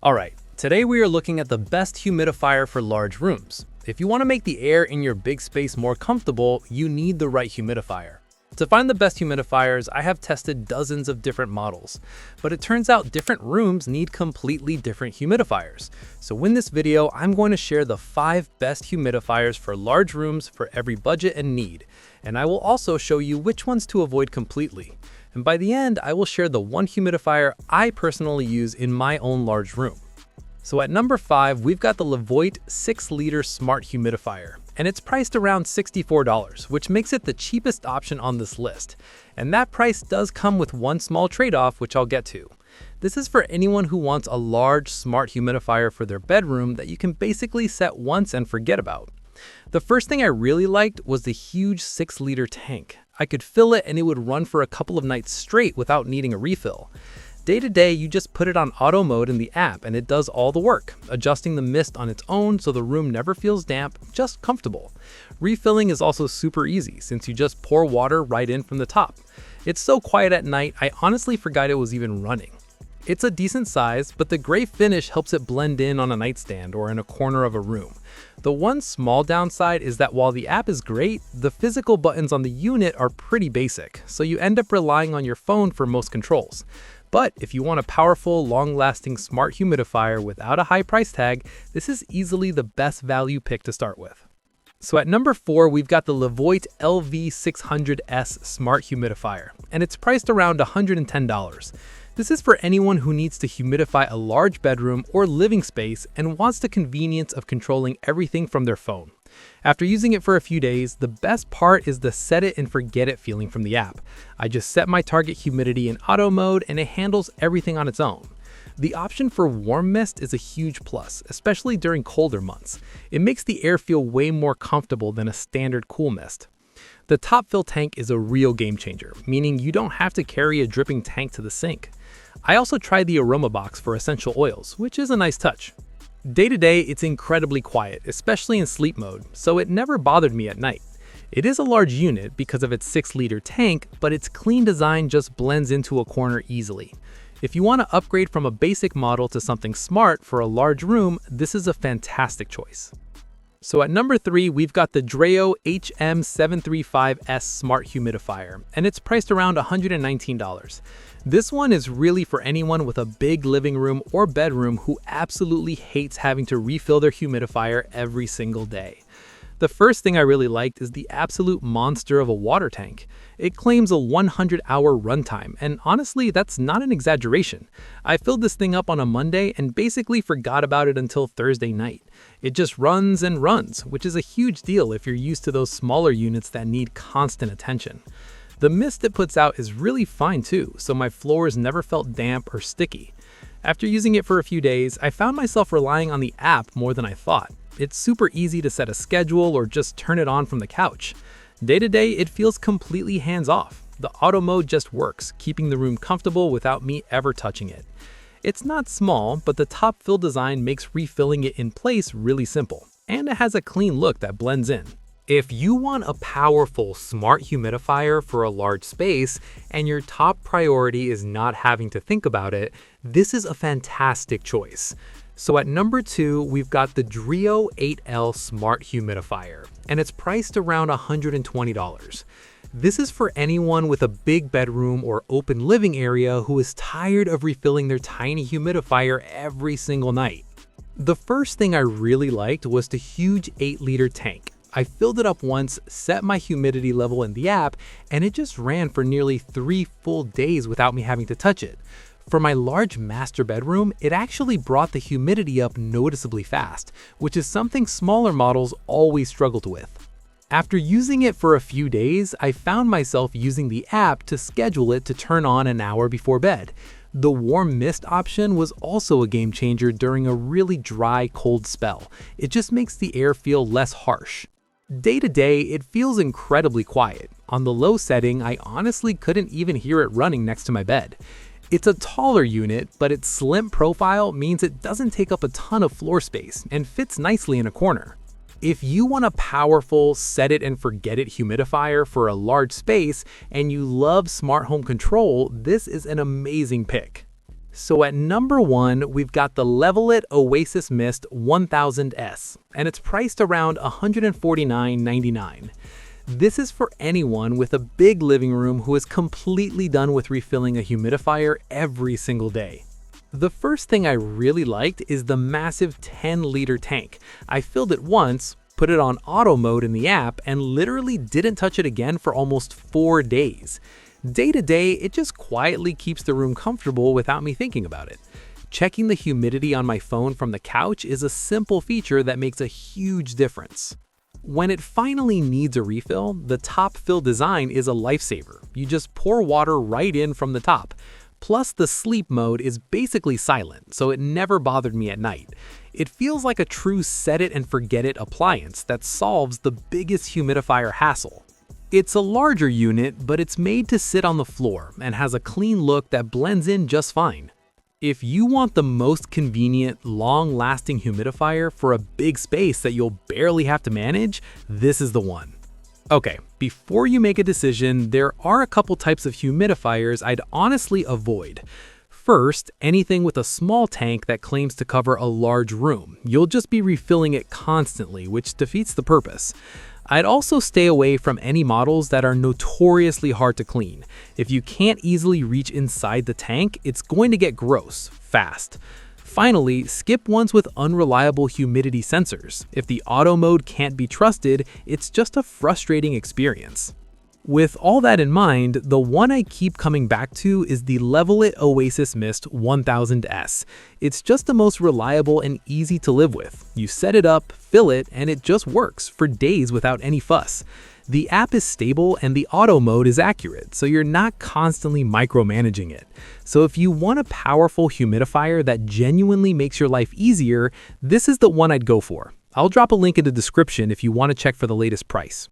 Alright, today we are looking at the best humidifier for large rooms. If you want to make the air in your big space more comfortable, you need the right humidifier. To find the best humidifiers, I have tested dozens of different models, but it turns out different rooms need completely different humidifiers. So in this video, I'm going to share the 5 best humidifiers for large rooms for every budget and need, and I will also show you which ones to avoid completely. And by the end, I will share the one humidifier I personally use in my own large room. So at number 5, we've got the LEVOIT 6-liter Smart Humidifier, and it's priced around $64, which makes it the cheapest option on this list. And that price does come with one small trade-off, which I'll get to. This is for anyone who wants a large, smart humidifier for their bedroom that you can basically set once and forget about. The first thing I really liked was the huge 6-liter tank. I could fill it and it would run for a couple of nights straight without needing a refill. Day to day, you just put it on auto mode in the app and it does all the work, adjusting the mist on its own so the room never feels damp, just comfortable. Refilling is also super easy since you just pour water right in from the top. It's so quiet at night, I honestly forgot it was even running. It's a decent size, but the gray finish helps it blend in on a nightstand or in a corner of a room. The one small downside is that while the app is great, the physical buttons on the unit are pretty basic, so you end up relying on your phone for most controls. But if you want a powerful, long-lasting smart humidifier without a high price tag, this is easily the best value pick to start with. So at number 4, we've got the LEVOIT LV600S Smart Humidifier, and it's priced around $110. This is for anyone who needs to humidify a large bedroom or living space and wants the convenience of controlling everything from their phone. After using it for a few days, the best part is the set it and forget it feeling from the app. I just set my target humidity in auto mode and it handles everything on its own. The option for warm mist is a huge plus, especially during colder months. It makes the air feel way more comfortable than a standard cool mist. The top fill tank is a real game changer, meaning you don't have to carry a dripping tank to the sink. I also tried the aroma box for essential oils, which is a nice touch. Day to day, it's incredibly quiet, especially in sleep mode, so it never bothered me at night. It is a large unit because of its 6-liter tank, but its clean design just blends into a corner easily. If you want to upgrade from a basic model to something smart for a large room, this is a fantastic choice. So at number 3, we've got the DREO HM735S Smart Humidifier, and it's priced around $119. This one is really for anyone with a big living room or bedroom who absolutely hates having to refill their humidifier every single day. The first thing I really liked is the absolute monster of a water tank. It claims a 100-hour runtime, and honestly, that's not an exaggeration. I filled this thing up on a Monday and basically forgot about it until Thursday night. It just runs and runs, which is a huge deal if you're used to those smaller units that need constant attention. The mist it puts out is really fine too, so my floors never felt damp or sticky. After using it for a few days, I found myself relying on the app more than I thought. It's super easy to set a schedule or just turn it on from the couch. Day to day, it feels completely hands-off. The auto mode just works, keeping the room comfortable without me ever touching it. It's not small, but the top fill design makes refilling it in place really simple, and it has a clean look that blends in. If you want a powerful, smart humidifier for a large space, and your top priority is not having to think about it, this is a fantastic choice. So at number 2, we've got the DREO 8L Smart Humidifier, and it's priced around $120. This is for anyone with a big bedroom or open living area who is tired of refilling their tiny humidifier every single night. The first thing I really liked was the huge 8-liter tank. I filled it up once, set my humidity level in the app, and it just ran for nearly 3 full days without me having to touch it. For my large master bedroom, it actually brought the humidity up noticeably fast, which is something smaller models always struggled with. After using it for a few days, I found myself using the app to schedule it to turn on an hour before bed. The warm mist option was also a game changer during a really dry, cold spell. It just makes the air feel less harsh. Day to day, it feels incredibly quiet. On the low setting, I honestly couldn't even hear it running next to my bed. It's a taller unit, but its slim profile means it doesn't take up a ton of floor space and fits nicely in a corner. If you want a powerful, set it and forget it humidifier for a large space and you love smart home control, this is an amazing pick. So at number 1, we've got the LEVOIT OasisMist 1000S, and it's priced around $149.99. This is for anyone with a big living room who is completely done with refilling a humidifier every single day. The first thing I really liked is the massive 10-liter tank. I filled it once, put it on auto mode in the app, and literally didn't touch it again for almost 4 days. Day to day, it just quietly keeps the room comfortable without me thinking about it. Checking the humidity on my phone from the couch is a simple feature that makes a huge difference. When it finally needs a refill, the top fill design is a lifesaver. You just pour water right in from the top. Plus, the sleep mode is basically silent, so it never bothered me at night. It feels like a true set-it-and-forget-it appliance that solves the biggest humidifier hassle. It's a larger unit, but it's made to sit on the floor and has a clean look that blends in just fine. If you want the most convenient, long-lasting humidifier for a big space that you'll barely have to manage, this is the one. Okay, before you make a decision, there are a couple types of humidifiers I'd honestly avoid. First, anything with a small tank that claims to cover a large room. You'll just be refilling it constantly, which defeats the purpose. I'd also stay away from any models that are notoriously hard to clean. If you can't easily reach inside the tank, it's going to get gross, fast. Finally, skip ones with unreliable humidity sensors. If the auto mode can't be trusted, it's just a frustrating experience. With all that in mind, the one I keep coming back to is the LEVOIT OasisMist 1000S. It's just the most reliable and easy to live with. You set it up, fill it, and it just works for days without any fuss. The app is stable and the auto mode is accurate, so you're not constantly micromanaging it. So if you want a powerful humidifier that genuinely makes your life easier, this is the one I'd go for. I'll drop a link in the description if you want to check for the latest price.